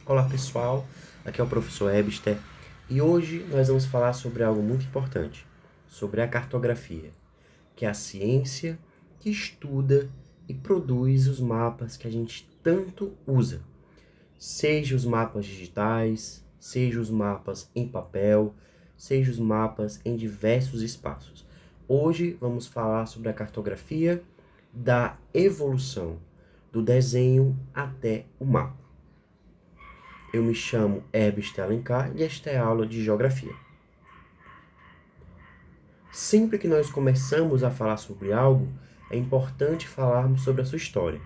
Olá pessoal, aqui é o professor Ebster e hoje nós vamos falar sobre algo muito importante, sobre a cartografia, que é a ciência que estuda e produz os mapas que a gente tanto usa, seja os mapas digitais, seja os mapas em papel, seja os mapas em diversos espaços. Hoje vamos falar sobre a cartografia da evolução do desenho até o mapa. Eu me chamo Herbert Alencar e esta é a aula de Geografia. Sempre que nós começamos a falar sobre algo, é importante falarmos sobre a sua história.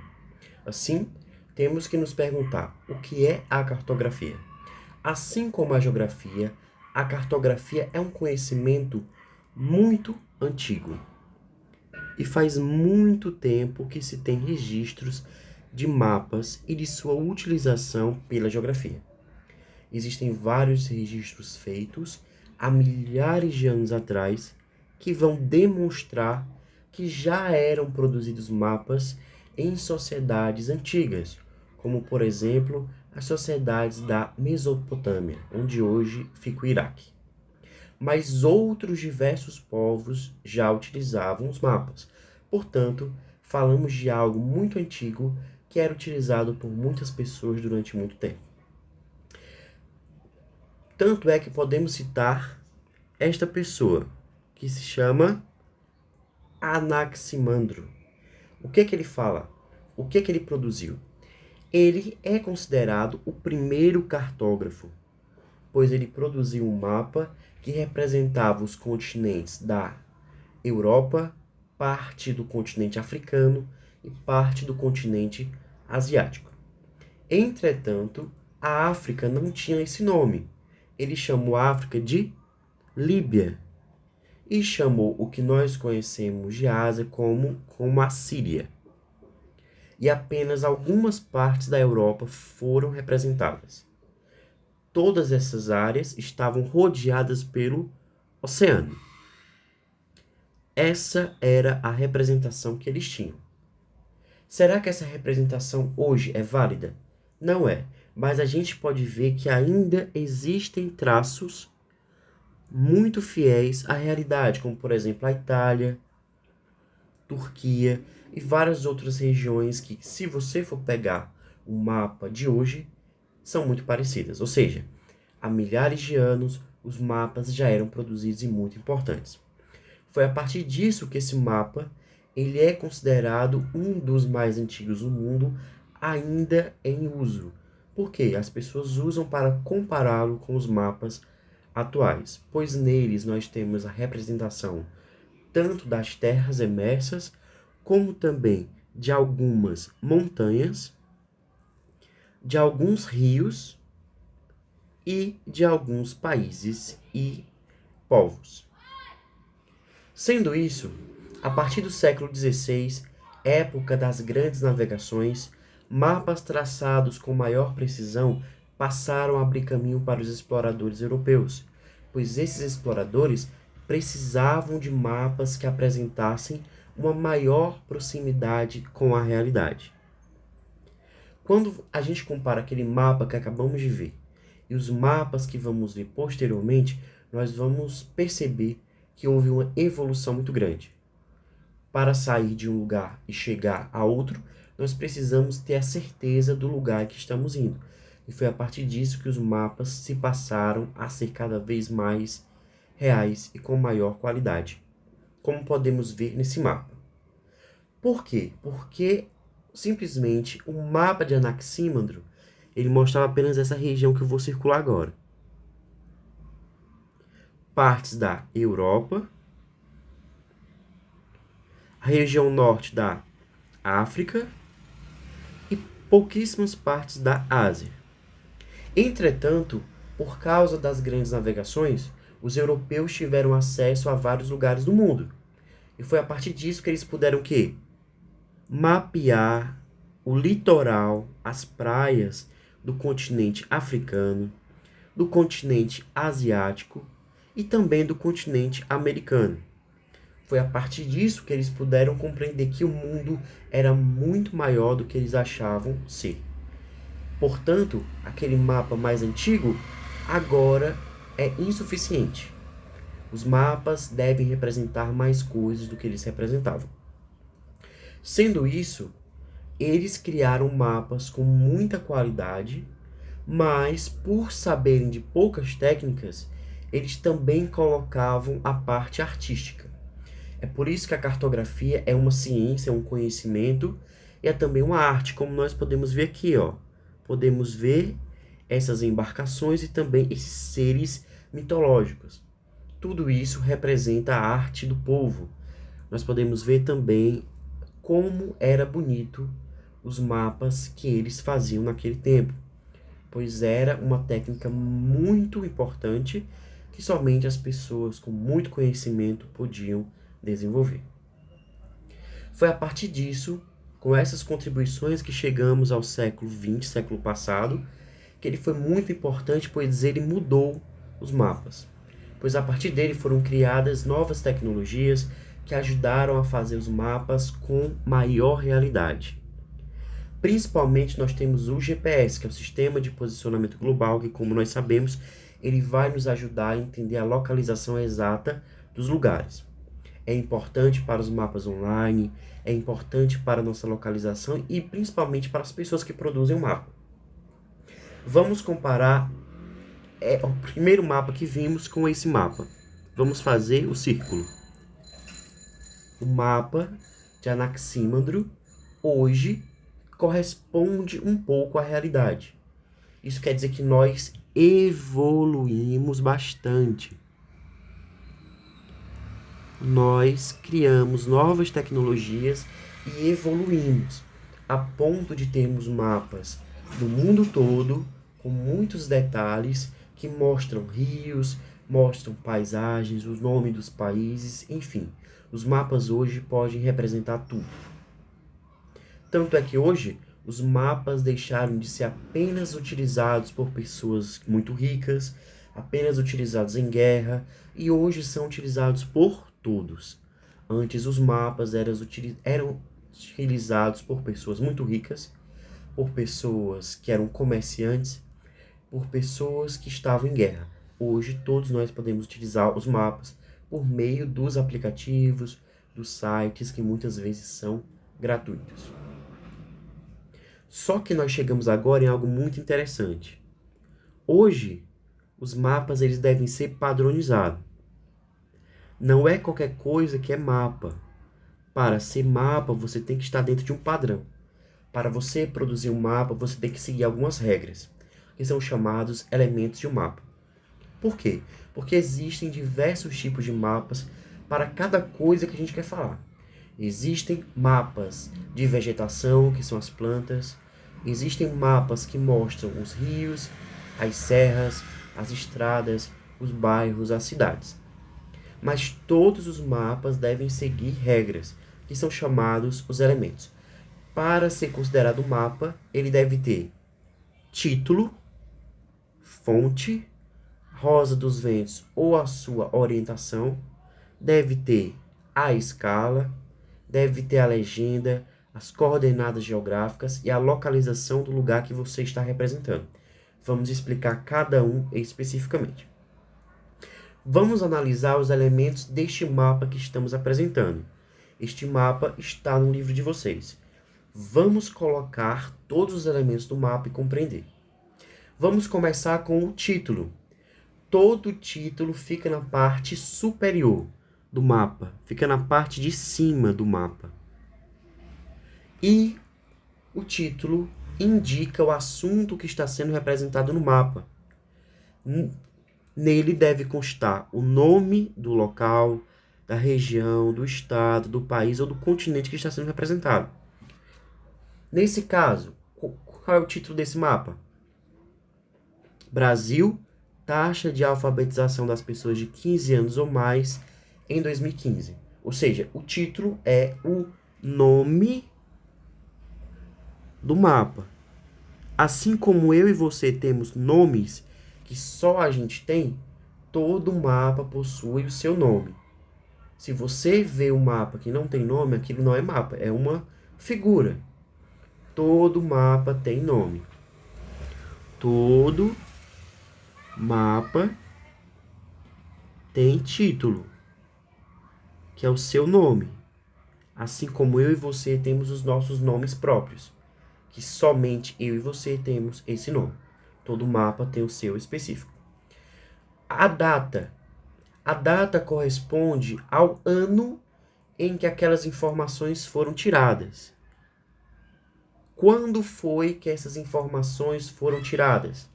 Assim, temos que nos perguntar o que é a cartografia. Assim como a geografia, a cartografia é um conhecimento muito antigo. E faz muito tempo que se tem registros de mapas e de sua utilização pela geografia. Existem vários registros feitos há milhares de anos atrás que vão demonstrar que já eram produzidos mapas em sociedades antigas, como, por exemplo, as sociedades da Mesopotâmia, onde hoje fica o Iraque. Mas outros diversos povos já utilizavam os mapas. Portanto, falamos de algo muito antigo que era utilizado por muitas pessoas durante muito tempo. Tanto é que podemos citar esta pessoa, que se chama Anaximandro. O que ele fala? O que ele produziu? Ele é considerado o primeiro cartógrafo, pois ele produziu um mapa que representava os continentes da Europa, parte do continente africano e parte do continente asiático. Entretanto, a África não tinha esse nome. Ele chamou a África de Líbia e chamou o que nós conhecemos de Ásia como a Síria. E apenas algumas partes da Europa foram representadas. Todas essas áreas estavam rodeadas pelo oceano. Essa era a representação que eles tinham. Será que essa representação hoje é válida? Não é, mas a gente pode ver que ainda existem traços muito fiéis à realidade, como por exemplo a Itália, Turquia e várias outras regiões que, se você for pegar o mapa de hoje, são muito parecidas. Ou seja, há milhares de anos os mapas já eram produzidos e muito importantes. Foi a partir disso que esse mapa ele é considerado um dos mais antigos do mundo ainda em uso. Porque as pessoas usam para compará-lo com os mapas atuais, pois neles nós temos a representação tanto das terras emersas, como também de algumas montanhas, de alguns rios e de alguns países e povos. Sendo isso, a partir do século XVI, época das grandes navegações, mapas traçados com maior precisão passaram a abrir caminho para os exploradores europeus, pois esses exploradores precisavam de mapas que apresentassem uma maior proximidade com a realidade. Quando a gente compara aquele mapa que acabamos de ver e os mapas que vamos ver posteriormente, nós vamos perceber que houve uma evolução muito grande. Para sair de um lugar e chegar a outro, nós precisamos ter a certeza do lugar que estamos indo. E foi a partir disso que os mapas se passaram a ser cada vez mais reais e com maior qualidade, como podemos ver nesse mapa. Por quê? Porque simplesmente o mapa de Anaximandro ele mostrava apenas essa região que eu vou circular agora. Partes da Europa, a região norte da África e pouquíssimas partes da Ásia. Entretanto, por causa das grandes navegações, os europeus tiveram acesso a vários lugares do mundo. E foi a partir disso que eles puderam o quê? Mapear o litoral, as praias do continente africano, do continente asiático e também do continente americano. Foi a partir disso que eles puderam compreender que o mundo era muito maior do que eles achavam ser. Portanto, aquele mapa mais antigo agora é insuficiente. Os mapas devem representar mais coisas do que eles representavam. Sendo isso, eles criaram mapas com muita qualidade, mas por saberem de poucas técnicas, eles também colocavam a parte artística. É por isso que a cartografia é uma ciência, é um conhecimento e é também uma arte, como nós podemos ver aqui, ó. Podemos ver essas embarcações e também esses seres mitológicos. Tudo isso representa a arte do povo. Nós podemos ver também como era bonito os mapas que eles faziam naquele tempo, pois era uma técnica muito importante que somente as pessoas com muito conhecimento podiam desenvolver. Foi a partir disso, com essas contribuições, que chegamos ao século XX, século passado, que ele foi muito importante, pois ele mudou os mapas. Pois a partir dele foram criadas novas tecnologias que ajudaram a fazer os mapas com maior realidade. Principalmente nós temos o GPS, que é o Sistema de Posicionamento Global, que, como nós sabemos, ele vai nos ajudar a entender a localização exata dos lugares. É importante para os mapas online, é importante para a nossa localização e principalmente para as pessoas que produzem o mapa. Vamos comparar o primeiro mapa que vimos com esse mapa. Vamos fazer o círculo. O mapa de Anaxímandro hoje corresponde um pouco à realidade. Isso quer dizer que nós evoluímos bastante. Nós criamos novas tecnologias e evoluímos a ponto de termos mapas do mundo todo com muitos detalhes que mostram rios, mostram paisagens, os nomes dos países, enfim. Os mapas hoje podem representar tudo. Tanto é que hoje os mapas deixaram de ser apenas utilizados por pessoas muito ricas, apenas utilizados em guerra, e hoje são utilizados por todos. Antes os mapas eram utilizados por pessoas muito ricas, por pessoas que eram comerciantes, por pessoas que estavam em guerra. Hoje todos nós podemos utilizar os mapas por meio dos aplicativos, dos sites que muitas vezes são gratuitos. Só que nós chegamos agora em algo muito interessante. Hoje, os mapas eles devem ser padronizados. Não é qualquer coisa que é mapa. Para ser mapa, você tem que estar dentro de um padrão. Para você produzir um mapa, você tem que seguir algumas regras, que são chamados elementos de um mapa. Por quê? Porque existem diversos tipos de mapas para cada coisa que a gente quer falar. Existem mapas de vegetação, que são as plantas. Existem mapas que mostram os rios, as serras, as estradas, os bairros, as cidades. Mas todos os mapas devem seguir regras, que são chamados os elementos. Para ser considerado um mapa, ele deve ter título, fonte, rosa dos ventos ou a sua orientação, deve ter a escala, deve ter a legenda, as coordenadas geográficas e a localização do lugar que você está representando. Vamos explicar cada um especificamente. Vamos analisar os elementos deste mapa que estamos apresentando. Este mapa está no livro de vocês. Vamos colocar todos os elementos do mapa e compreender. Vamos começar com o título. Todo título fica na parte superior do mapa, fica na parte de cima do mapa. E o título indica o assunto que está sendo representado no mapa. Nele deve constar o nome do local, da região, do estado, do país ou do continente que está sendo representado. Nesse caso, qual é o título desse mapa? Brasil, taxa de alfabetização das pessoas de 15 anos ou mais em 2015. Ou seja, o título é o nome do mapa. Assim como eu e você temos nomes que só a gente tem, todo mapa possui o seu nome. Se você vê um mapa que não tem nome, aquilo não é mapa, é uma figura. Todo mapa tem nome. Todo mapa tem título, que é o seu nome. Assim como eu e você temos os nossos nomes próprios, que somente eu e você temos esse nome. Todo mapa tem o seu específico. A data. A data corresponde ao ano em que aquelas informações foram tiradas. Quando foi que essas informações foram tiradas?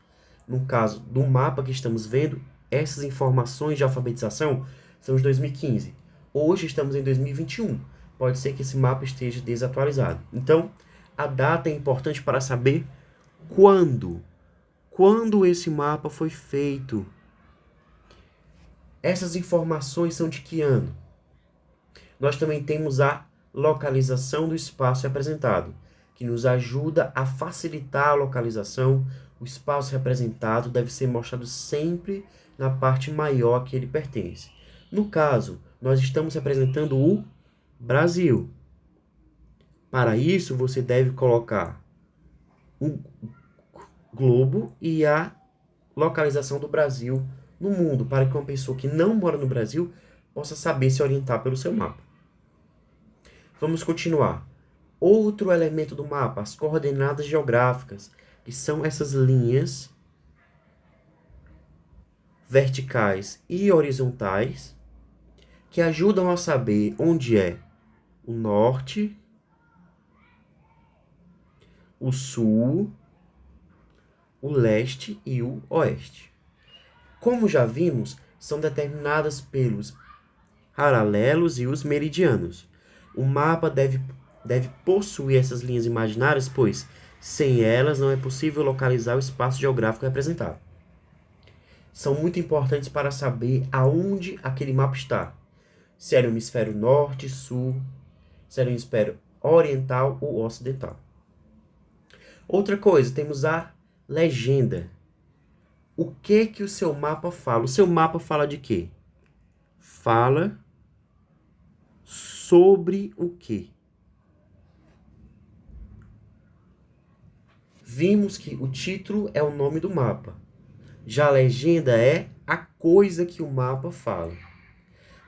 No caso do mapa que estamos vendo, essas informações de alfabetização são de 2015. Hoje estamos em 2021. Pode ser que esse mapa esteja desatualizado. Então, a data é importante para saber quando. Quando esse mapa foi feito. Essas informações são de que ano? Nós também temos a localização do espaço representado, que nos ajuda a facilitar a localização. O espaço representado deve ser mostrado sempre na parte maior que ele pertence. No caso, nós estamos representando o Brasil. Para isso, você deve colocar um globo e a localização do Brasil no mundo, para que uma pessoa que não mora no Brasil possa saber se orientar pelo seu mapa. Vamos continuar. Outro elemento do mapa, as coordenadas geográficas, que são essas linhas verticais e horizontais, que ajudam a saber onde é o norte, o sul, o leste e o oeste. Como já vimos, são determinadas pelos paralelos e os meridianos. O mapa deve possuir essas linhas imaginárias, pois sem elas não é possível localizar o espaço geográfico representado. São muito importantes para saber aonde aquele mapa está. Se é no hemisfério norte, sul, se é no hemisfério oriental ou ocidental. Outra coisa, temos a legenda. O que o seu mapa fala? O seu mapa fala de quê? Fala sobre o quê? Vimos que o título é o nome do mapa. Já a legenda é a coisa que o mapa fala.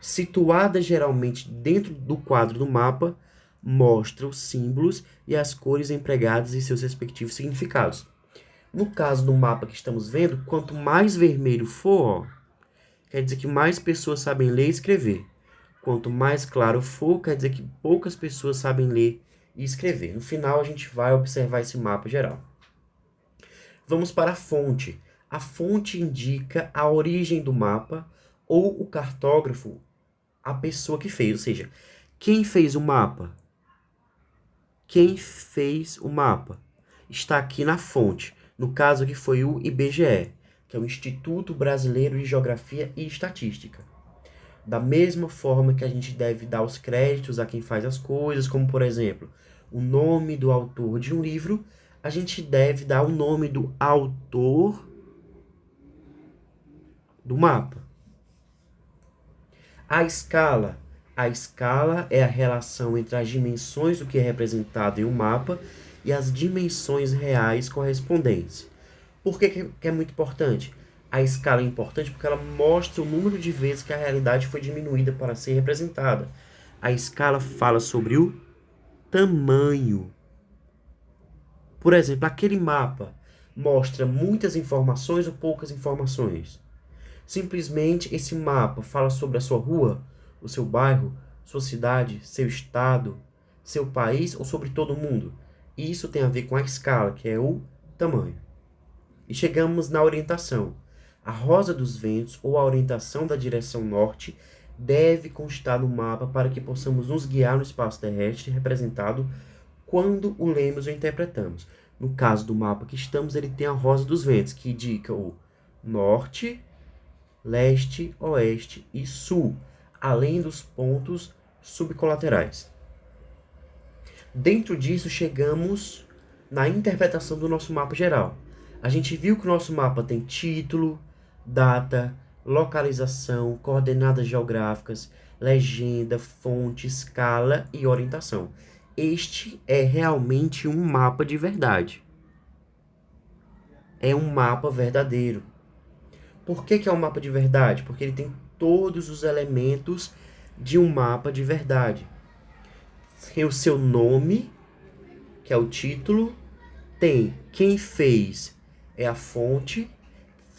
Situada geralmente dentro do quadro do mapa, mostra os símbolos e as cores empregadas e seus respectivos significados. No caso do mapa que estamos vendo, quanto mais vermelho for, quer dizer que mais pessoas sabem ler e escrever. Quanto mais claro for, quer dizer que poucas pessoas sabem ler e escrever. No final, a gente vai observar esse mapa geral. Vamos para a fonte. A fonte indica a origem do mapa ou o cartógrafo, a pessoa que fez, ou seja, quem fez o mapa? Quem fez o mapa? Está aqui na fonte. No caso aqui foi o IBGE, que é o Instituto Brasileiro de Geografia e Estatística. Da mesma forma que a gente deve dar os créditos a quem faz as coisas, como por exemplo, o nome do autor de um livro, a gente deve dar o nome do autor do mapa. A escala. A escala é a relação entre as dimensões do que é representado em um mapa e as dimensões reais correspondentes. Por que é muito importante? A escala é importante porque ela mostra o número de vezes que a realidade foi diminuída para ser representada. A escala fala sobre o tamanho. Por exemplo, aquele mapa mostra muitas informações ou poucas informações. Simplesmente esse mapa fala sobre a sua rua, o seu bairro, sua cidade, seu estado, seu país ou sobre todo mundo. Isso tem a ver com a escala, que é o tamanho. E chegamos na orientação. A rosa dos ventos ou a orientação da direção norte deve constar no mapa para que possamos nos guiar no espaço terrestre representado quando o lemos ou interpretamos. No caso do mapa que estamos, ele tem a rosa dos ventos, que indica o norte, leste, oeste e sul, além dos pontos subcolaterais. Dentro disso, chegamos na interpretação do nosso mapa geral. A gente viu que o nosso mapa tem título, data, localização, coordenadas geográficas, legenda, fonte, escala e orientação. Este é realmente um mapa de verdade. é um mapa verdadeiro. Por que é um mapa de verdade? Porque ele tem todos os elementos de um mapa de verdade. Tem o seu nome, que é o título, tem quem fez, é a fonte,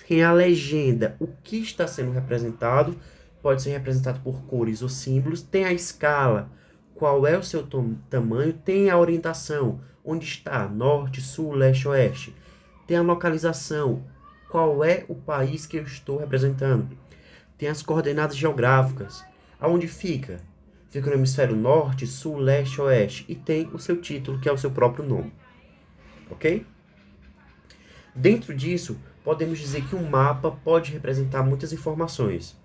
tem a legenda, o que está sendo representado, pode ser representado por cores ou símbolos, tem a escala, qual é o seu tamanho, tem a orientação, onde está, norte, sul, leste, oeste, tem a localização, qual é o país que eu estou representando, tem as coordenadas geográficas, aonde fica, fica no hemisfério norte, sul, leste, oeste, e tem o seu título, que é o seu próprio nome, ok? Dentro disso, podemos dizer que um mapa pode representar muitas informações.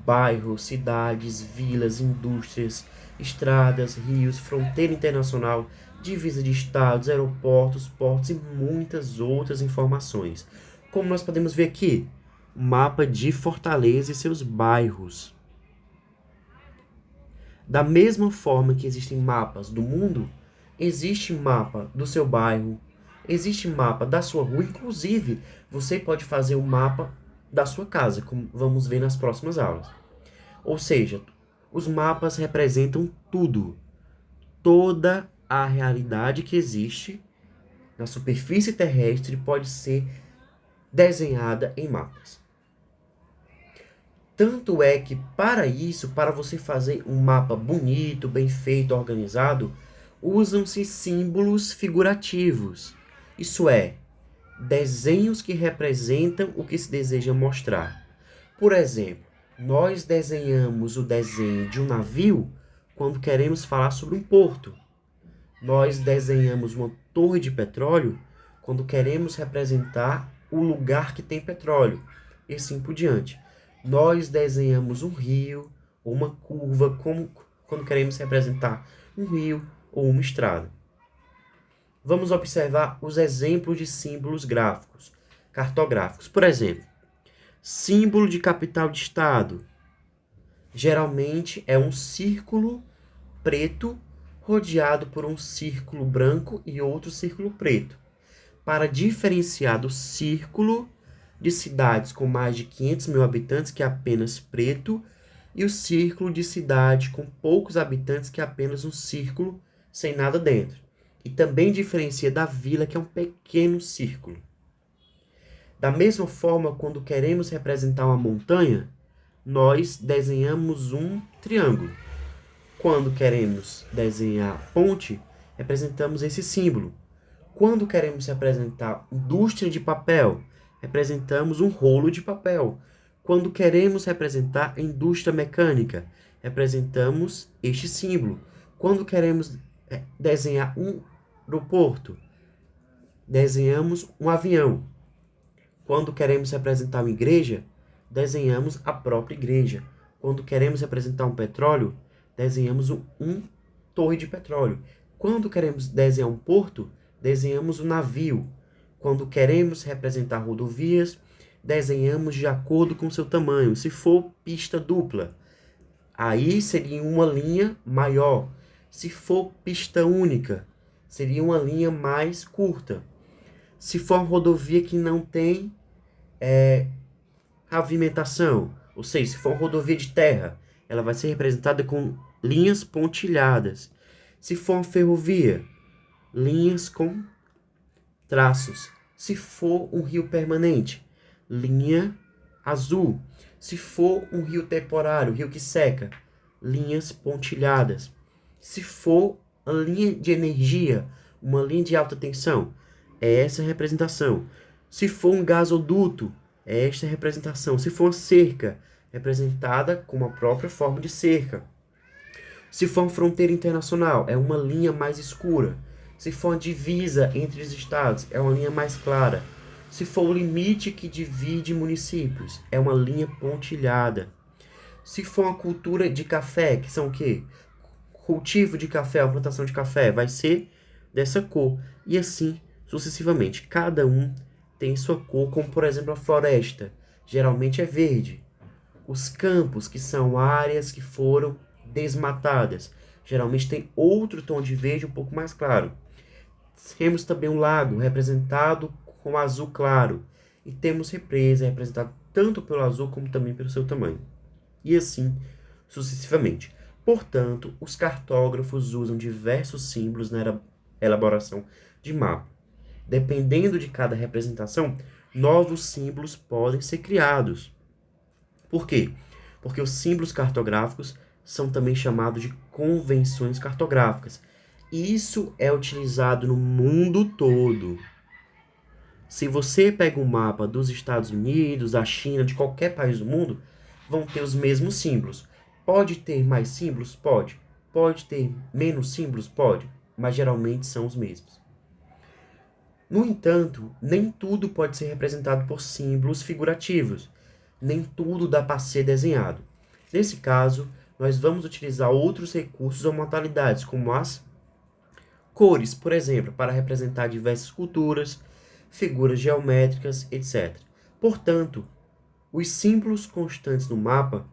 Bairros, cidades, vilas, indústrias, estradas, rios, fronteira internacional, divisa de estados, aeroportos, portos e muitas outras informações. Como nós podemos ver aqui, mapa de Fortaleza e seus bairros. Da mesma forma que existem mapas do mundo, existe mapa do seu bairro, existe mapa da sua rua, inclusive você pode fazer um mapa da sua casa, como vamos ver nas próximas aulas. Ou seja, os mapas representam tudo, toda a realidade que existe na superfície terrestre pode ser desenhada em mapas. Tanto é que para isso, para você fazer um mapa bonito, bem feito, organizado, usam-se símbolos figurativos. Isso é, desenhos que representam o que se deseja mostrar. Por exemplo, nós desenhamos o desenho de um navio quando queremos falar sobre um porto. Nós desenhamos uma torre de petróleo quando queremos representar o lugar que tem petróleo, e assim por diante. Nós desenhamos um rio ou uma curva como quando queremos representar um rio ou uma estrada. Vamos observar os exemplos de símbolos gráficos, cartográficos. Por exemplo, símbolo de capital de estado. Geralmente é um círculo preto rodeado por um círculo branco e outro círculo preto. Para diferenciar do círculo de cidades com mais de 500 mil habitantes, que é apenas preto, e o círculo de cidade com poucos habitantes, que é apenas um círculo sem nada dentro. E também diferencia da vila, que é um pequeno círculo. Da mesma forma, quando queremos representar uma montanha, nós desenhamos um triângulo. Quando queremos desenhar ponte, representamos esse símbolo. Quando queremos representar indústria de papel, representamos um rolo de papel. Quando queremos representar indústria mecânica, representamos este símbolo. Quando queremos desenhar um aeroporto, desenhamos um avião. Quando queremos representar uma igreja, desenhamos a própria igreja. Quando queremos representar um petróleo, desenhamos um torre de petróleo. Quando queremos desenhar um porto, desenhamos um navio. Quando queremos representar rodovias, desenhamos de acordo com seu tamanho. Se for pista dupla, aí seria uma linha maior. Se for pista única, seria uma linha mais curta. Se for uma rodovia que não tem pavimentação, ou seja, se for uma rodovia de terra, ela vai ser representada com linhas pontilhadas. Se for uma ferrovia, linhas com traços. Se for um rio permanente, linha azul. Se for um rio temporário, rio que seca, linhas pontilhadas. Se for a linha de energia, uma linha de alta tensão, é essa a representação. Se for um gasoduto, é esta a representação. Se for uma cerca, representada com a própria forma de cerca. Se for uma fronteira internacional, é uma linha mais escura. Se for uma divisa entre os estados, é uma linha mais clara. Se for o limite que divide municípios, é uma linha pontilhada. Se for uma cultura de café, que são o quê? Cultivo de café, a plantação de café, vai ser dessa cor. E assim sucessivamente. Cada um tem sua cor, como por exemplo a floresta. Geralmente é verde. Os campos, que são áreas que foram desmatadas, geralmente tem outro tom de verde um pouco mais claro. Temos também um lago, representado com azul claro. E temos represa representada tanto pelo azul como também pelo seu tamanho. E assim sucessivamente. Portanto, os cartógrafos usam diversos símbolos na elaboração de mapa. Dependendo de cada representação, novos símbolos podem ser criados. Por quê? Porque os símbolos cartográficos são também chamados de convenções cartográficas. E isso é utilizado no mundo todo. Se você pega um mapa dos Estados Unidos, da China, de qualquer país do mundo, vão ter os mesmos símbolos. Pode ter mais símbolos? Pode. Pode ter menos símbolos? Pode. Mas geralmente são os mesmos. No entanto, nem tudo pode ser representado por símbolos figurativos. Nem tudo dá para ser desenhado. Nesse caso, nós vamos utilizar outros recursos ou modalidades, como as cores, por exemplo, para representar diversas culturas, figuras geométricas, etc. Portanto, os símbolos constantes no mapa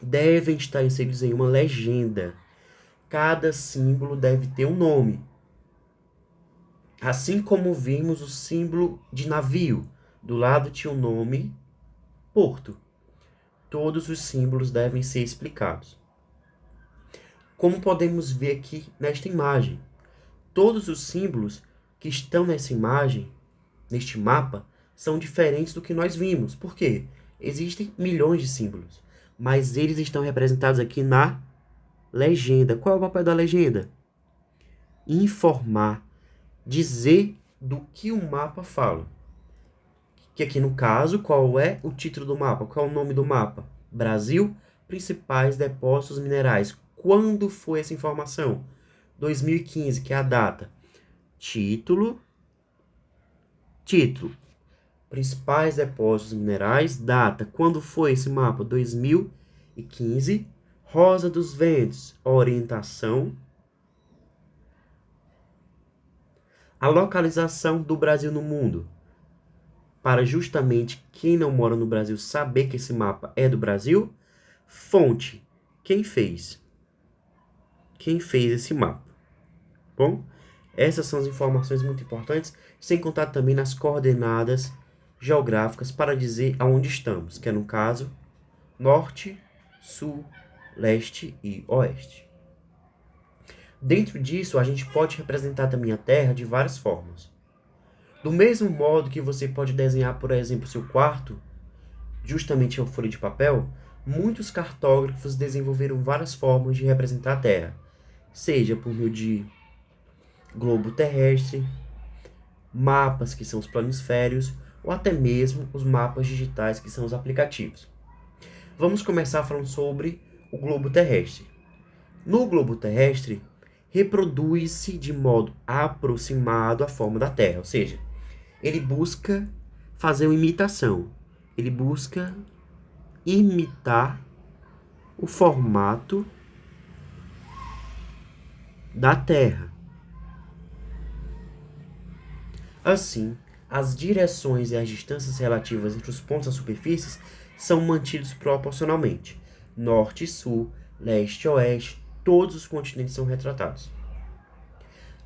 devem estar inseridos em uma legenda. Cada símbolo deve ter um nome. Assim como vimos o símbolo de navio, do lado tinha o nome porto. Todos os símbolos devem ser explicados. Como podemos ver aqui nesta imagem, todos os símbolos que estão nessa imagem, neste mapa, são diferentes do que nós vimos. Por quê? Existem milhões de símbolos, mas eles estão representados aqui na legenda. Qual é o papel da legenda? Informar, dizer do que o mapa fala. Que aqui no caso, qual é o título do mapa? Qual é o nome do mapa? Brasil, principais depósitos minerais. Quando foi essa informação? 2015, que é a data. Título. Principais depósitos minerais, data. Quando foi esse mapa? 2015. Rosa dos Ventos, orientação. A localização do Brasil no mundo. Para justamente quem não mora no Brasil saber que esse mapa é do Brasil. Fonte. Quem fez? Quem fez esse mapa? Bom, essas são as informações muito importantes, sem contar também nas coordenadas geográficas para dizer aonde estamos, que é no caso, norte, sul, leste e oeste. Dentro disso, a gente pode representar também a Terra de várias formas. Do mesmo modo que você pode desenhar, por exemplo, seu quarto, justamente em uma folha de papel, muitos cartógrafos desenvolveram várias formas de representar a Terra, seja por meio de globo terrestre, mapas, que são os planisférios, ou até mesmo os mapas digitais, que são os aplicativos. Vamos começar falando sobre o globo terrestre. No globo terrestre, reproduz-se de modo aproximado a forma da Terra, ou seja, ele busca fazer uma imitação, ele busca imitar o formato da Terra. Assim, as direções e as distâncias relativas entre os pontos das superfícies são mantidos proporcionalmente. Norte e sul, leste e oeste, todos os continentes são retratados.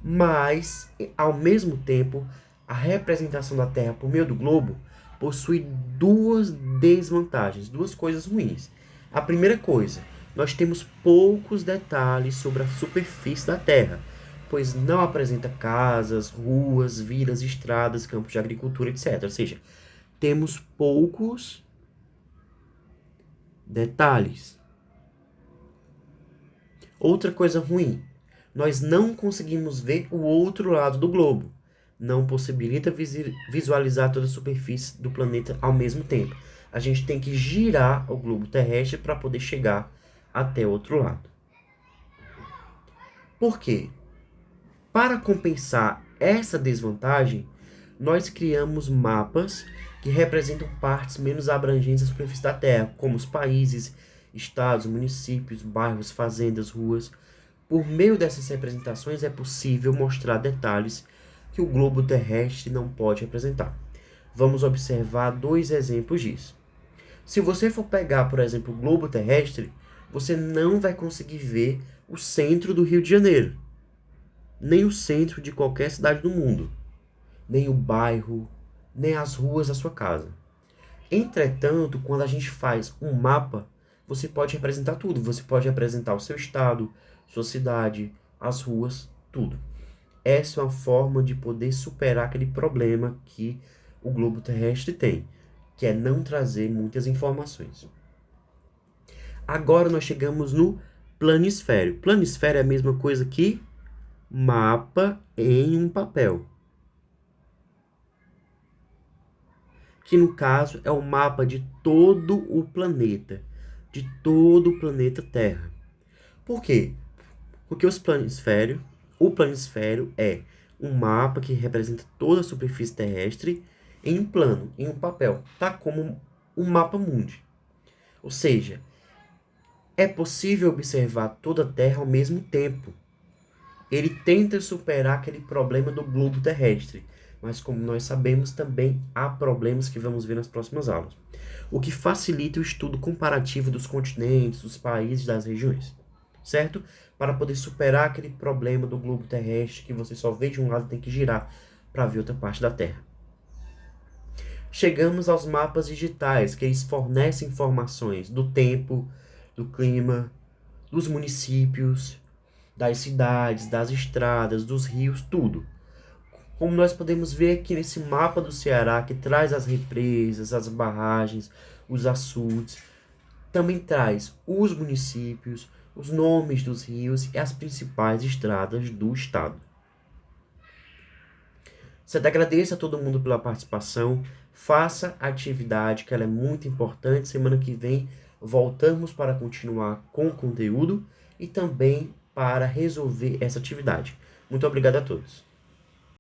Mas, ao mesmo tempo, a representação da Terra por meio do globo possui duas desvantagens, duas coisas ruins. A primeira coisa, nós temos poucos detalhes sobre a superfície da Terra, pois não apresenta casas, ruas, vilas, estradas, campos de agricultura, etc. Ou seja, temos poucos detalhes. Outra coisa ruim, nós não conseguimos ver o outro lado do globo. Não possibilita visualizar toda a superfície do planeta ao mesmo tempo. A gente tem que girar o globo terrestre para poder chegar até o outro lado. Por quê? Para compensar essa desvantagem, nós criamos mapas que representam partes menos abrangentes da superfície da Terra, como os países, estados, municípios, bairros, fazendas, ruas. Por meio dessas representações é possível mostrar detalhes que o globo terrestre não pode representar. Vamos observar dois exemplos disso. Se você for pegar, por exemplo, o globo terrestre, você não vai conseguir ver o centro do Rio de Janeiro, nem o centro de qualquer cidade do mundo, nem o bairro, nem as ruas da sua casa. Entretanto, quando a gente faz um mapa, você pode representar tudo. Você pode representar o seu estado, sua cidade, as ruas, tudo. Essa é uma forma de poder superar aquele problema que o globo terrestre tem, que é não trazer muitas informações. Agora nós chegamos no planisfério. Planisfério é a mesma coisa que mapa em um papel, que no caso é o mapa de todo o planeta, de todo o planeta Terra. Por quê? Porque o planisfério é um mapa que representa toda a superfície terrestre em um plano, em um papel, tá como um mapa mundi. Ou seja, é possível observar toda a Terra ao mesmo tempo. Ele tenta superar aquele problema do globo terrestre, mas como nós sabemos, também há problemas que vamos ver nas próximas aulas, o que facilita o estudo comparativo dos continentes, dos países, das regiões, certo? Para poder superar aquele problema do globo terrestre que você só vê de um lado e tem que girar para ver outra parte da Terra. Chegamos aos mapas digitais, que eles fornecem informações do tempo, do clima, dos municípios, das cidades, das estradas, dos rios, tudo. Como nós podemos ver aqui nesse mapa do Ceará, que traz as represas, as barragens, os açudes, também traz os municípios, os nomes dos rios e as principais estradas do estado. Certo, agradeço a todo mundo pela participação. Faça a atividade, que ela é muito importante. Semana que vem voltamos para continuar com o conteúdo e também para resolver essa atividade. Muito obrigado a todos.